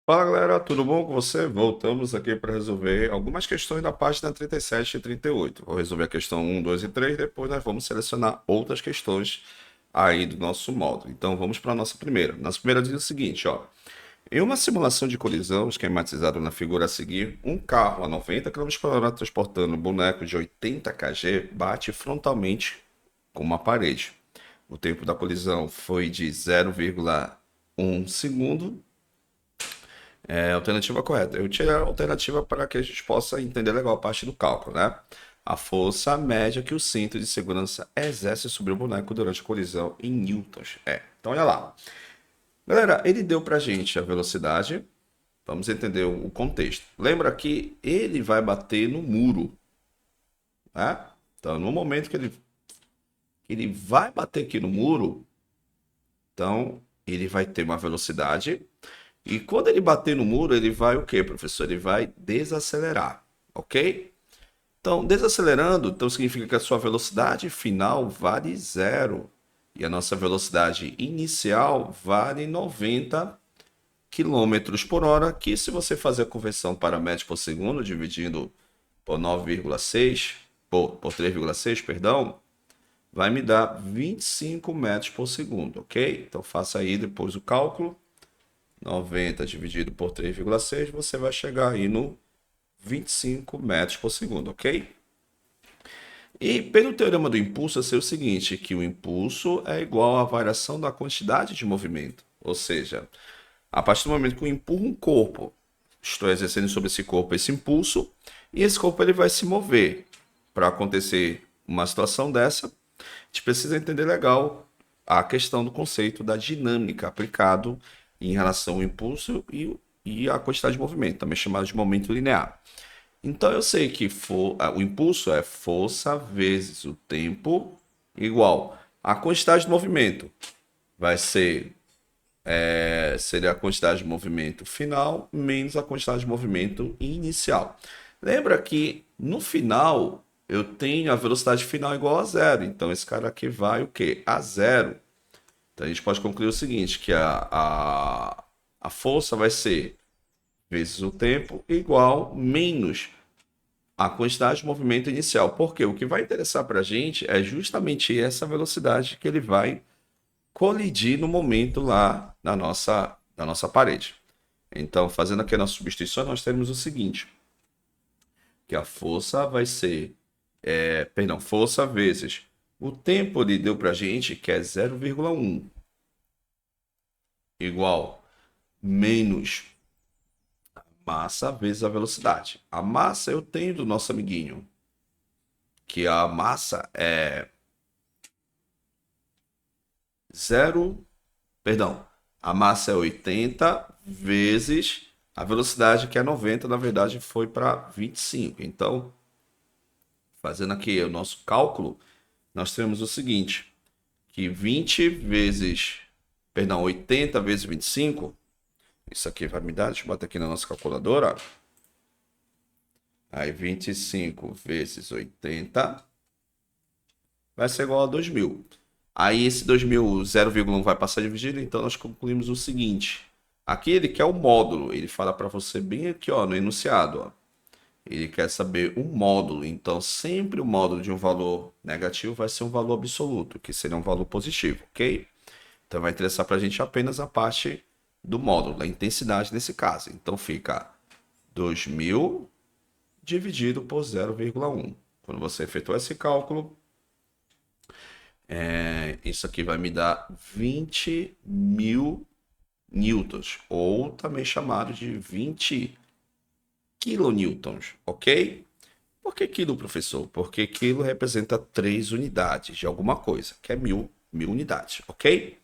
Fala galera, tudo bom com você? Voltamos aqui para resolver algumas questões da página 37 e 38. Vou resolver a questão 1, 2 e 3, depois nós vamos selecionar outras questões aí do nosso módulo. Então vamos para a nossa primeira. Nossa primeira diz o seguinte, ó. Em uma simulação de colisão, esquematizado na figura a seguir, um carro a 90 km por hora transportando um boneco de 80 kg bate frontalmente com uma parede. O tempo da colisão foi de 0,1 segundo. É a alternativa correta. Eu tirei a alternativa para que a gente possa entender legal a parte do cálculo, né? A força média que o cinto de segurança exerce sobre o boneco durante a colisão em newtons. Então olha lá. Galera, ele deu pra gente a velocidade. Vamos entender o contexto. Lembra que ele vai bater no muro, né? Então, no momento que ele vai bater aqui no muro, então ele vai ter uma velocidade. E quando ele bater no muro, ele vai o quê, professor? Ele vai desacelerar, ok? Então, desacelerando, então significa que a sua velocidade final vale zero. E a nossa velocidade inicial vale 90 quilômetros por hora, que se você fazer a conversão para metros por segundo, dividindo por 9,6, por 3,6, perdão, vai me dar 25 metros por segundo, ok? Então faça aí depois o cálculo. 90 dividido por 3,6, você vai chegar aí no 25 metros por segundo, ok? E pelo teorema do impulso, eu sei o seguinte, que o impulso é igual à variação da quantidade de movimento. Ou seja, a partir do momento que eu empurro um corpo, estou exercendo sobre esse corpo esse impulso, e esse corpo ele vai se mover. Para acontecer uma situação dessa, a gente precisa entender legal a questão do conceito da dinâmica aplicado em relação ao impulso e a quantidade de movimento, também chamado de momento linear. Então eu sei que o impulso é força vezes o tempo igual a quantidade de movimento. Vai ser seria a quantidade de movimento final menos a quantidade de movimento inicial. Lembra que no final eu tenho a velocidade final igual a zero. Então esse cara aqui vai o quê? A zero. Então a gente pode concluir o seguinte, que a força vai ser vezes o tempo igual menos a quantidade de movimento inicial. Porque o que vai interessar para a gente é justamente essa velocidade que ele vai colidir no momento lá na nossa parede. Então, fazendo aqui a nossa substituição, nós temos o seguinte, que a força vai ser, força vezes o tempo ele deu para a gente, que é 0,1, igual menos massa vezes a velocidade. A massa eu tenho do nosso amiguinho, que a massa é zero, perdão, a massa é 80 vezes a velocidade, que é 90, na verdade foi para 25. Então, fazendo aqui o nosso cálculo, nós temos o seguinte, que 20 vezes, perdão, 80 vezes 25, isso aqui vai me dar, deixa eu botar aqui na nossa calculadora, aí 25 vezes 80 vai ser igual a 2.000. Aí esse 2.000, 0,1 vai passar dividido, então nós concluímos o seguinte. Aqui ele quer o módulo, ele fala para você bem aqui ó, no enunciado. Ó. Ele quer saber o módulo, então sempre o módulo de um valor negativo vai ser um valor absoluto, que seria um valor positivo, ok? Então vai interessar para a gente apenas a parte do módulo, da intensidade nesse caso. Então fica 2.000 dividido por 0,1. Quando você efetuar esse cálculo, isso aqui vai me dar 20.000 newtons, ou também chamado de 20 kilonewtons, ok? Por que quilo, professor? Porque quilo representa 3 unidades de alguma coisa, que é mil unidades, ok?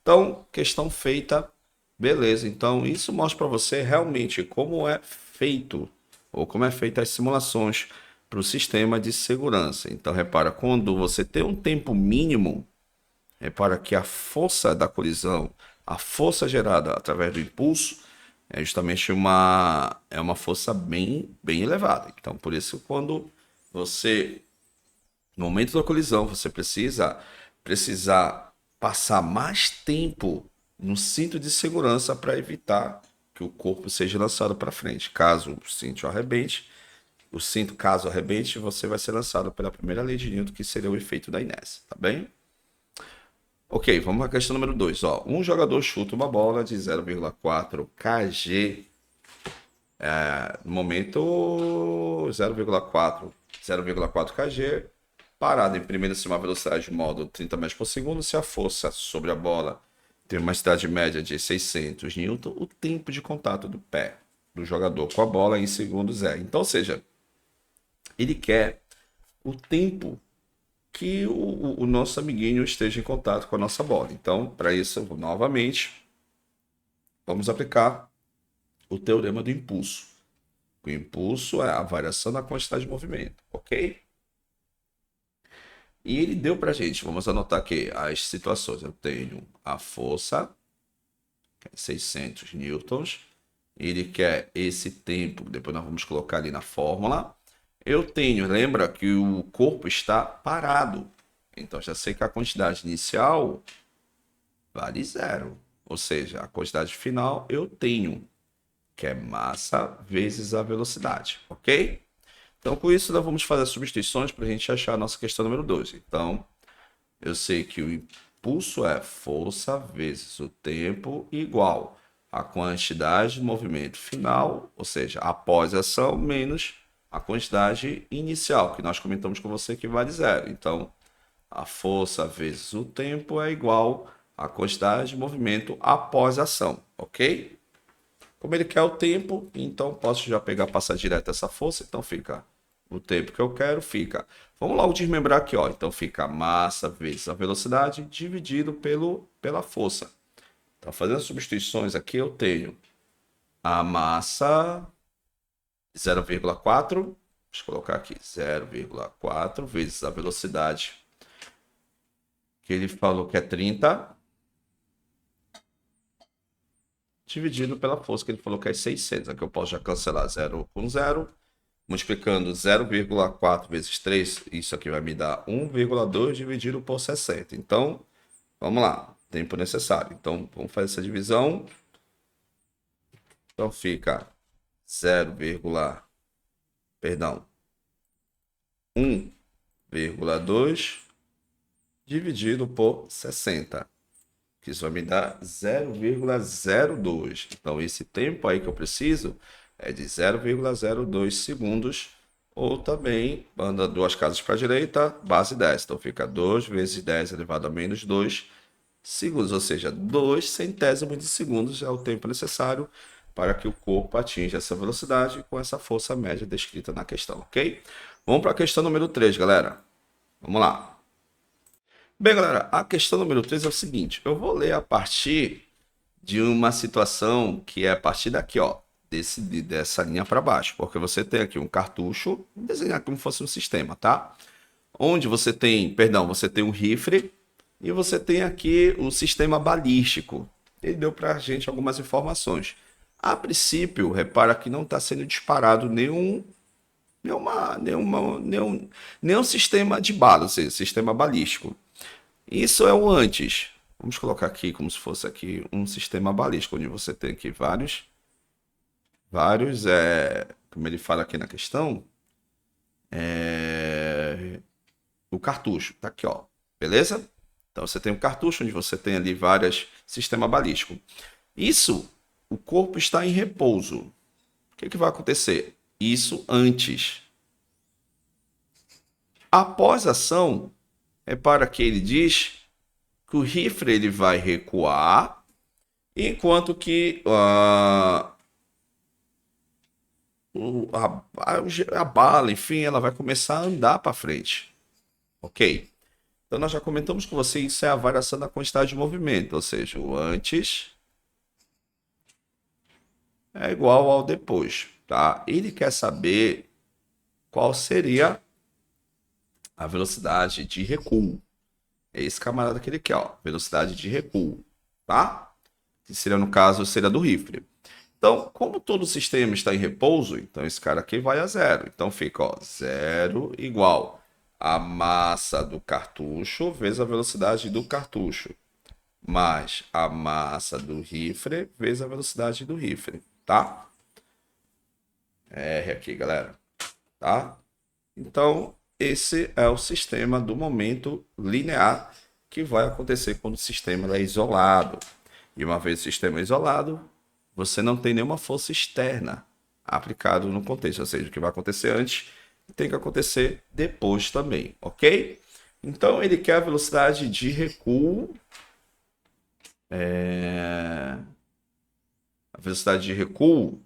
Então, questão feita, beleza. Então, isso mostra para você realmente como é feito, ou como é feita as simulações para o sistema de segurança. Então, repara, quando você tem um tempo mínimo, repara que a força da colisão, a força gerada através do impulso, é justamente uma força bem elevada. Então, por isso, quando você, no momento da colisão, você precisar passar mais tempo no cinto de segurança para evitar que o corpo seja lançado para frente. Caso o cinto arrebente, caso arrebente, você vai ser lançado pela primeira lei de Newton, que seria o efeito da inércia, tá bem? Ok, vamos à questão número 2. Um jogador chuta uma bola de 0,4 kg, no momento 0,4 kg, parado em primeira e segunda velocidade de modo 30 metros por segundo. Se a força sobre a bola tem uma velocidade média de 600 newton, o tempo de contato do pé do jogador com a bola em segundos é. Então, ou seja, ele quer o tempo que o nosso amiguinho esteja em contato com a nossa bola. Então, para isso, novamente, vamos aplicar o teorema do impulso. O impulso é a variação da quantidade de movimento, ok? E ele deu para a gente, vamos anotar aqui as situações. Eu tenho a força, 600 newtons. Ele quer esse tempo, depois nós vamos colocar ali na fórmula. Eu tenho, lembra que o corpo está parado. Então já sei que a quantidade inicial vale zero. Ou seja, a quantidade final eu tenho, que é massa vezes a velocidade, ok? Então com isso nós vamos fazer as substituições para a gente achar a nossa questão número 12. Então eu sei que o impulso é força vezes o tempo igual a quantidade de movimento final, ou seja, após a ação, menos a quantidade inicial, que nós comentamos com você que vale zero. Então, a força vezes o tempo é igual à quantidade de movimento após a ação, ok? Como ele quer o tempo, então posso já passar direto essa força, então fica o tempo que eu quero, fica. Vamos logo desmembrar aqui, ó. Então fica a massa vezes a velocidade dividido pela força. Então, fazendo substituições aqui, eu tenho a massa 0,4, deixa eu colocar aqui, 0,4 vezes a velocidade, que ele falou que é 30, dividido pela força, que ele falou que é 600. Aqui eu posso já cancelar 0 com 0, multiplicando 0,4 vezes 3, isso aqui vai me dar 1,2 dividido por 60. Então, vamos lá, tempo necessário. Então, vamos fazer essa divisão. Então, fica 1,2 dividido por 60. Que isso vai me dar 0,02. Então, esse tempo aí que eu preciso é de 0,02 segundos. Ou também, manda duas casas para a direita, base 10. Então, fica 2 vezes 10 elevado a menos 2 segundos. Ou seja, 2 centésimos de segundos é o tempo necessário para que o corpo atinja essa velocidade com essa força média descrita na questão, ok? Vamos para a questão número 3, galera. Vamos lá. Bem, galera, a questão número 3 é o seguinte. Eu vou ler a partir de uma situação que é a partir daqui, ó, dessa linha para baixo. Porque você tem aqui um cartucho, vou desenhar como fosse um sistema, tá? Onde você tem, você tem um rifle e você tem aqui o sistema balístico. Ele deu para a gente algumas informações. A princípio, repara que não está sendo disparado nenhum sistema de bala, ou seja, sistema balístico. Isso é o antes. Vamos colocar aqui como se fosse aqui um sistema balístico, onde você tem aqui vários, como ele fala aqui na questão, o cartucho, tá aqui, ó, beleza? Então você tem um cartucho onde você tem ali vários sistema balístico. Isso, o corpo está em repouso. O que vai acontecer? Isso antes. Após a ação, repara que ele diz que o rifle ele vai recuar, enquanto que a bala, enfim, ela vai começar a andar para frente. Ok? Então nós já comentamos com você, isso é a variação da quantidade de movimento, ou seja, o antes é igual ao depois, tá? Ele quer saber qual seria a velocidade de recuo. É esse camarada que ele quer, ó, velocidade de recuo, tá? Que seria, no caso, seria do rifle. Então, como todo o sistema está em repouso, então esse cara aqui vai a zero. Então fica, ó, zero igual a massa do cartucho vezes a velocidade do cartucho. mais a massa do rifle vezes a velocidade do rifle, tá? R aqui, galera, tá? Então, esse é o sistema do momento linear que vai acontecer quando o sistema é isolado. E uma vez o sistema isolado, você não tem nenhuma força externa aplicada no contexto, ou seja, o que vai acontecer antes tem que acontecer depois também, ok? Então, ele quer a velocidade de recuo, a velocidade de recuo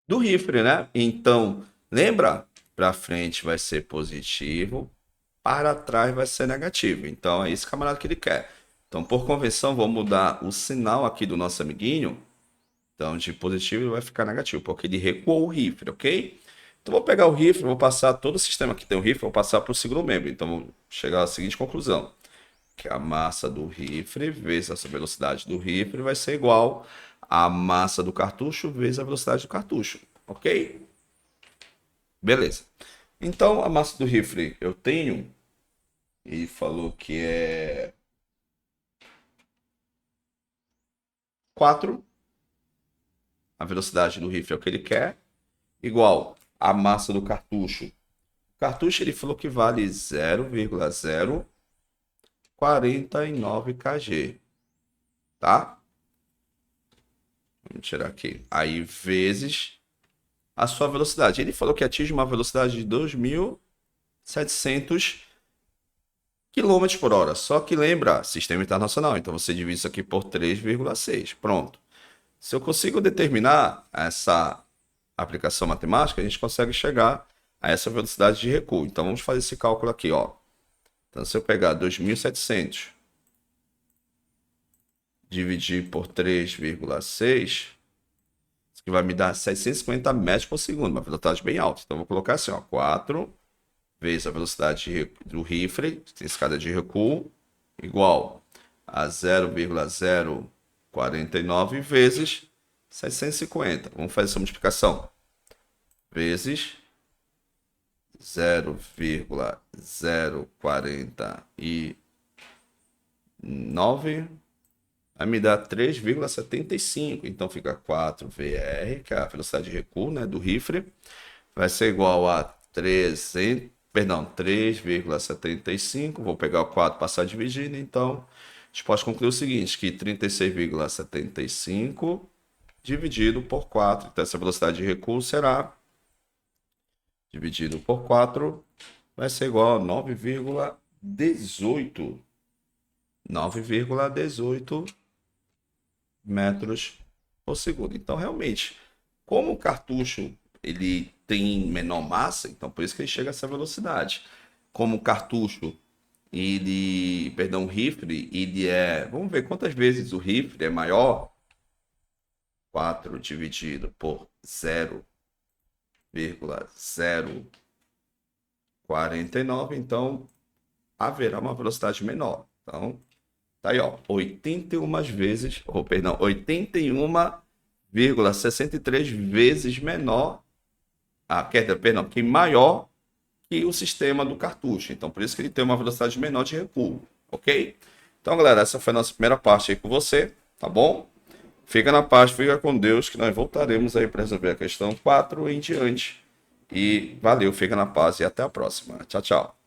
do rifle, né? Então, lembra? Para frente vai ser positivo, para trás vai ser negativo. Então, é esse camarada que ele quer. Então, por convenção, vou mudar o sinal aqui do nosso amiguinho. Então, de positivo ele vai ficar negativo, porque ele recuou o rifle, ok? Então, vou pegar o rifle, vou passar todo o sistema que tem o rifle, vou passar para o segundo membro. Então, vou chegar à seguinte conclusão. Que a massa do rifle vezes essa velocidade do rifle vai ser igual à massa do cartucho vezes a velocidade do cartucho, ok? Beleza. Então, a massa do rifle eu tenho, e falou que é 4. A velocidade do rifle é o que ele quer, igual a massa do cartucho. O cartucho ele falou que vale 0,049 kg, tá? Vamos tirar aqui. Aí vezes a sua velocidade. Ele falou que atinge uma velocidade de 2.700 km por hora. Só que lembra, sistema internacional. Então você divide isso aqui por 3,6. Pronto. Se eu consigo determinar essa aplicação matemática, a gente consegue chegar a essa velocidade de recuo. Então vamos fazer esse cálculo aqui, ó. Então se eu pegar 2.700 dividir por 3,6, isso que vai me dar 750 metros por segundo, uma velocidade bem alta. Então vou colocar assim, ó, 4 vezes a velocidade do rifle, escada de recuo, igual a 0,049 vezes 750. Vamos fazer essa multiplicação. Vezes 0,049 vai me dar 3,75. Então fica 4 VR, que é a velocidade de recuo, né, do rifle, vai ser igual a 3,75. Vou pegar o 4 e passar dividindo. Então, a gente pode concluir o seguinte, que 36,75 dividido por 4. Então, essa velocidade de recuo será dividido por 4, vai ser igual a 9,18. 9,18 metros por segundo. Então, realmente, como o cartucho ele tem menor massa, então por isso que ele chega a essa velocidade. Como o cartucho, o rifle, ele é... Vamos ver quantas vezes o rifle é maior. 4 dividido por 0,049, então haverá uma velocidade menor. Então, tá aí, ó, 81 vezes, ou perdão, 81,63 vezes menor, que maior que o sistema do cartucho. Então, por isso que ele tem uma velocidade menor de recuo, ok? Então, galera, essa foi a nossa primeira parte aí com você, tá bom? Fica na paz, fica com Deus, que nós voltaremos aí para resolver a questão 4 em diante. E valeu, fica na paz e até a próxima. Tchau, tchau.